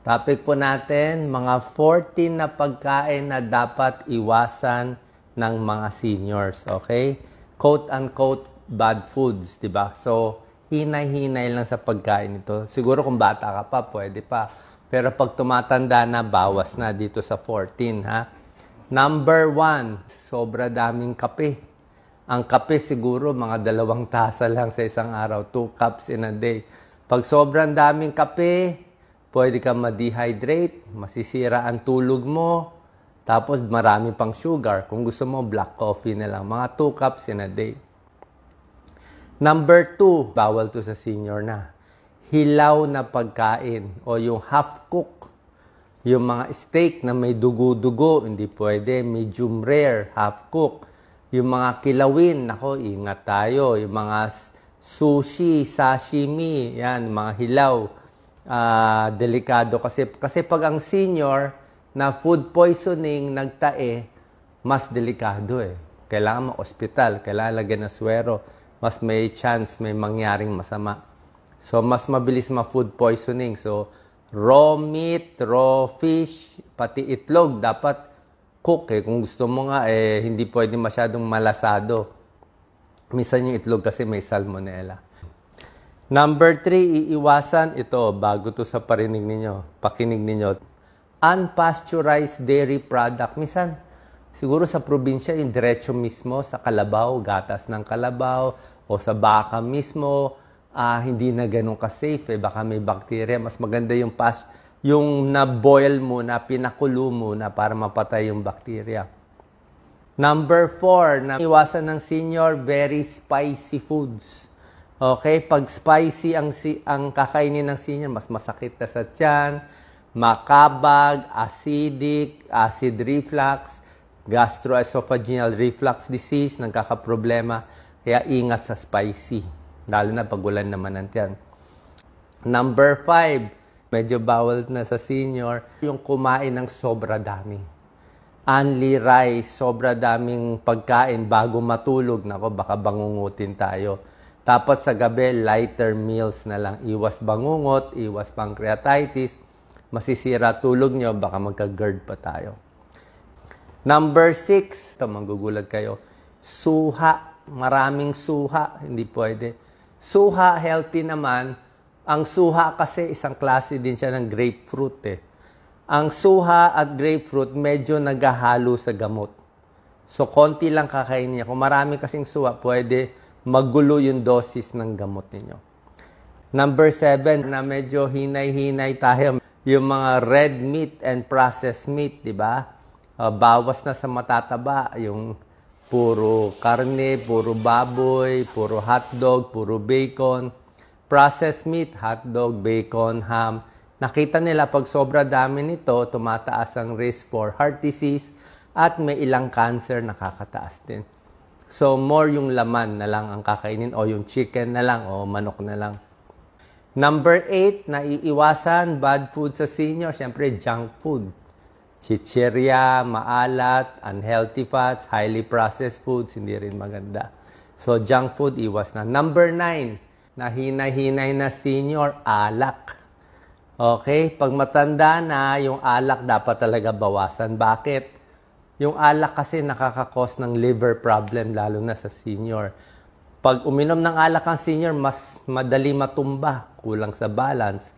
Topic po natin, mga 14 na pagkain na dapat iwasan ng mga seniors, okay? Quote-unquote bad foods, di ba? So, hinay-hinay lang sa pagkain ito. Siguro kung bata ka pa, pwede pa. Pero pag tumatanda na, bawas na dito sa 14, ha? Number 1, sobra daming kape. Ang kape siguro, mga 2 tasa lang sa isang araw, 2 cups in a day. Pag sobrang daming kape, pwede kang ma-dehydrate, masisira ang tulog mo, tapos marami pang sugar. Kung gusto mo, black coffee na lang. Mga 2 cups in a day. Number 2, bawal to sa senior na. Hilaw na pagkain o yung half-cook. Yung mga steak na may dugo-dugo, hindi pwede. Medium rare, half-cook. Yung mga kilawin, nako, ingat tayo. Yung mga sushi, sashimi, yan, mga hilaw. Delikado kasi pag ang senior na food poisoning nagtae, mas delikado eh. Kailangan ma-ospital, kailangan lagyan ng swero, mas may chance may mangyaring masama. So, mas mabilis ma-food poisoning. So, raw meat, raw fish, pati itlog, dapat cook eh. Kung gusto mo nga, hindi pwede masyadong malasado. Minsan yung itlog kasi may salmonella. Number 3, iiwasan ito, bago to sa pakinig ninyo. Unpasteurized dairy product. Minsan, siguro sa probinsya, yung diretso mismo sa kalabaw, gatas ng kalabaw, o sa baka mismo, hindi na ganun ka-safe. Baka may bacteria. Mas maganda yung na-boil muna, pinakulo muna para mapatay yung bacteria. Number 4, na iwasan ng senior, very spicy foods. Okay, pag spicy ang kakainin ng senior, mas masakit na sa tiyan, makabag, acidic, acid reflux, gastroesophageal reflux disease, nagkakaproblema. Kaya ingat sa spicy, lalo na pag ulan naman ng tiyan. Number 5, medyo bawal na sa senior, yung kumain ng sobra dami. Only rice, sobra daming pagkain bago matulog. Nako, baka bangungutin tayo. Tapos sa gabi, lighter meals na lang. Iwas bangungot, iwas pancreatitis. Masisira tulog nyo, baka magka-GERD pa tayo. Number 6, ito magugulat kayo, suha. Maraming suha, hindi pwede. Suha, healthy naman. Ang suha kasi isang klase din siya ng grapefruit eh. Ang suha at grapefruit medyo naghahalo sa gamot. So, konti lang kakainin niya. Kung marami kasing suha, pwede magulo yung dosis ng gamot ninyo. Number 7, na medyo hinay-hinay tayo. Yung mga red meat and processed meat, di ba? Bawas na sa matataba. Yung puro karne, puro baboy, puro hotdog, puro bacon. Processed meat, hotdog, bacon, ham. Nakita nila pag sobra dami nito, tumataas ang risk for heart disease at may ilang cancer nakakataas din. So, more yung laman na lang ang kakainin o yung chicken na lang o manok na lang. Number 8, na iiwasan bad food sa senior, syempre junk food. Chichirya, maalat, unhealthy fats, highly processed foods, hindi rin maganda. So, junk food, iwas na. Number 9, na hinay-hinay na senior, alak. Okay? Pag matanda na, yung alak dapat talaga bawasan. Bakit? Yung alak kasi nakakakos ng liver problem, lalo na sa senior. Pag uminom ng alak ang senior, mas madali matumba, kulang sa balance.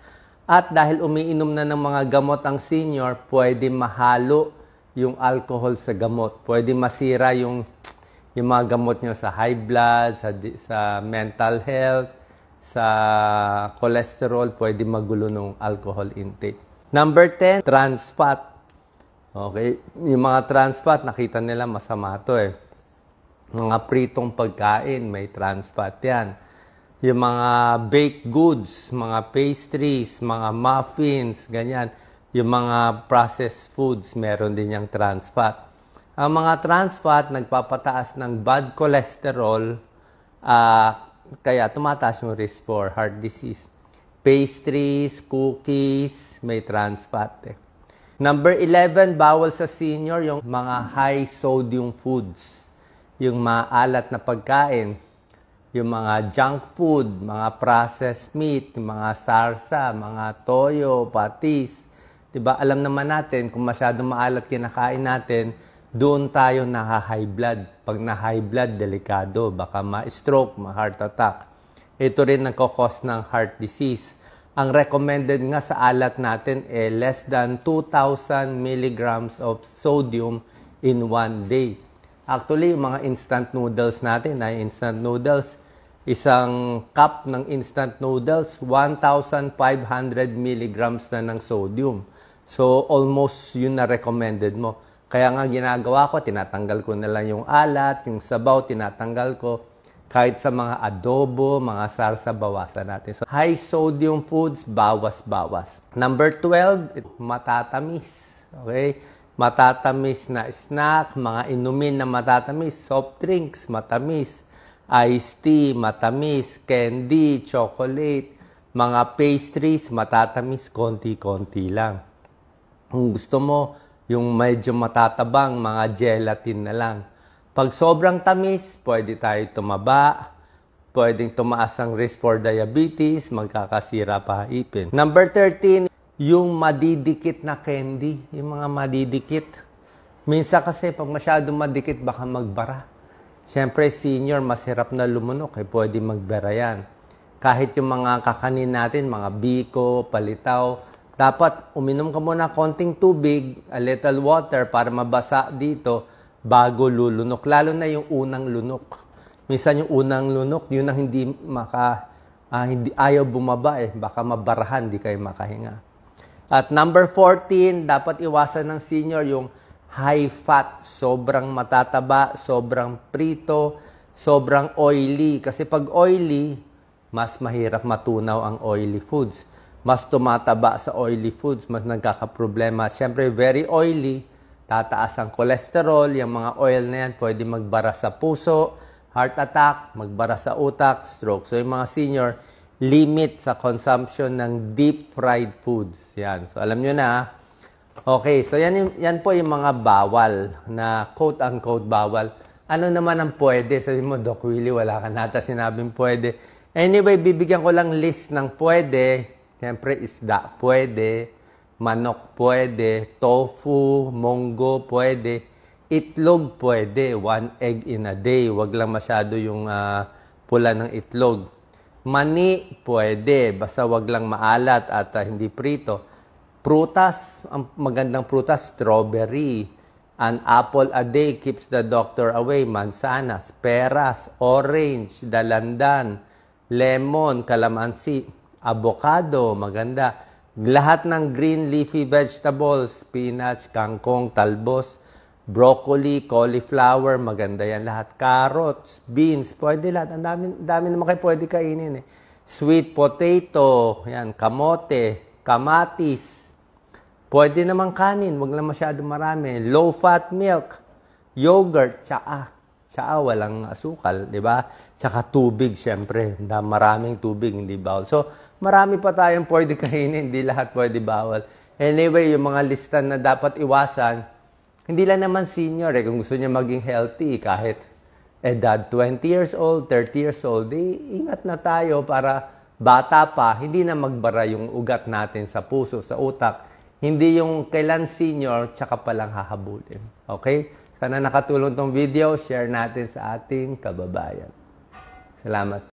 At dahil umiinom na ng mga gamot ang senior, pwede mahalo yung alcohol sa gamot. Pwede masira yung mga gamot nyo sa high blood, sa mental health, sa cholesterol, pwede magulo ng alcohol intake. Number 10, trans fat. Okay, yung mga trans fat, nakita nila masama to eh. Mga pritong pagkain, may trans fat yan. Yung mga baked goods, mga pastries, mga muffins, ganyan. Yung mga processed foods, meron din yung trans fat. Ang mga trans fat, nagpapataas ng bad cholesterol, kaya tumataas yung risk for heart disease. Pastries, cookies, may trans fat eh. Number 11, bawal sa senior yung mga high sodium foods. Yung maalat na pagkain, yung mga junk food, mga processed meat, mga sarsa, mga toyo, patis, Diba? Alam naman natin, kung masyadong maalat kinakain natin, doon tayo na-high blood. Pag na-high blood, delikado. Baka ma-stroke, ma-heart attack. Ito rin nagkakos ng heart disease. Ang recommended nga sa alat natin less than 2,000 milligrams of sodium in one day. Actually, yung mga instant noodles natin, isang cup ng instant noodles, 1,500 milligrams na ng sodium. So, almost yun na recommended mo. Kaya nga ginagawa ko, tinatanggal ko na lang yung alat, yung sabaw, tinatanggal ko. Kahit sa mga adobo, mga sarsa, bawasan natin. So, high sodium foods, bawas-bawas. Number 12, matatamis. Okay? Matatamis na snack, mga inumin na matatamis, soft drinks, matamis, iced tea, matamis, candy, chocolate, mga pastries, matatamis, konti-konti lang. Kung gusto mo, yung medyo matatabang, mga gelatin na lang. Pag sobrang tamis, pwede tayo tumaba, pwedeng tumaas ang risk for diabetes, magkakasira pa ipin. Number 13, yung madidikit na candy, yung mga madidikit. Minsan kasi pag masyadong madikit, baka magbara. Siyempre, senior, mas hirap na lumunok, pwede magbara yan. Kahit yung mga kakanin natin, mga biko, palitaw, dapat uminom ka muna konting tubig, a little water para mabasa dito bago lulunok. Lalo na yung unang lunok. Minsan yung unang lunok, yun ang hindi ayaw bumaba baka mabarahan, di kayo makahinga. At number 14, dapat iwasan ng senior yung high fat. Sobrang matataba, sobrang prito, sobrang oily. Kasi pag oily, mas mahirap matunaw ang oily foods. Mas tumataba sa oily foods, mas nagkakaproblema. Siyempre, very oily, tataas ang cholesterol, yung mga oil na yan, pwede magbara sa puso, heart attack, magbara sa utak, stroke. So, yung mga senior, limit sa consumption ng deep fried foods. Yan. So, alam nyo na. Okay, so yan po yung mga bawal na quote-unquote bawal. Ano naman ang pwede? Sabi mo, Doc Willie, wala ka nata sinabing pwede. Anyway, bibigyan ko lang list ng pwede. Siyempre, isda pwede, manok pwede, tofu, monggo pwede, itlog pwede, 1 egg in a day. Wag lang masyado yung pula ng itlog. Mani pwede, basta wag lang maalat at hindi prito. Prutas, ang magandang prutas, strawberry. An apple a day keeps the doctor away. Mansanas, peras, orange, dalandan, lemon, kalamansi. Avocado, maganda. Lahat ng green leafy vegetables, spinach, kangkong, talbos, broccoli, cauliflower, maganda yan lahat. Carrots, beans, pwede lahat. Ang dami naman kayo pwede kainin Sweet potato, yan, kamote, kamatis. Pwede naman kanin, wag lang masyado marami. Low-fat milk, yogurt, tsaa. Tsaa, walang asukal, di ba? Tsaka tubig, syempre. Maraming tubig, hindi bawal. So, marami pa tayong pwede kainin, hindi lahat pwede bawal. Anyway, yung mga lista na dapat iwasan, hindi lang naman senior kung gusto niya maging healthy, kahit edad 20 years old, 30 years old, ingat na tayo para bata pa, hindi na magbara yung ugat natin sa puso, sa utak. Hindi yung kailan senior, tsaka palang hahabulin. Okay? Sana nakatulong tong video, share natin sa ating kababayan. Salamat.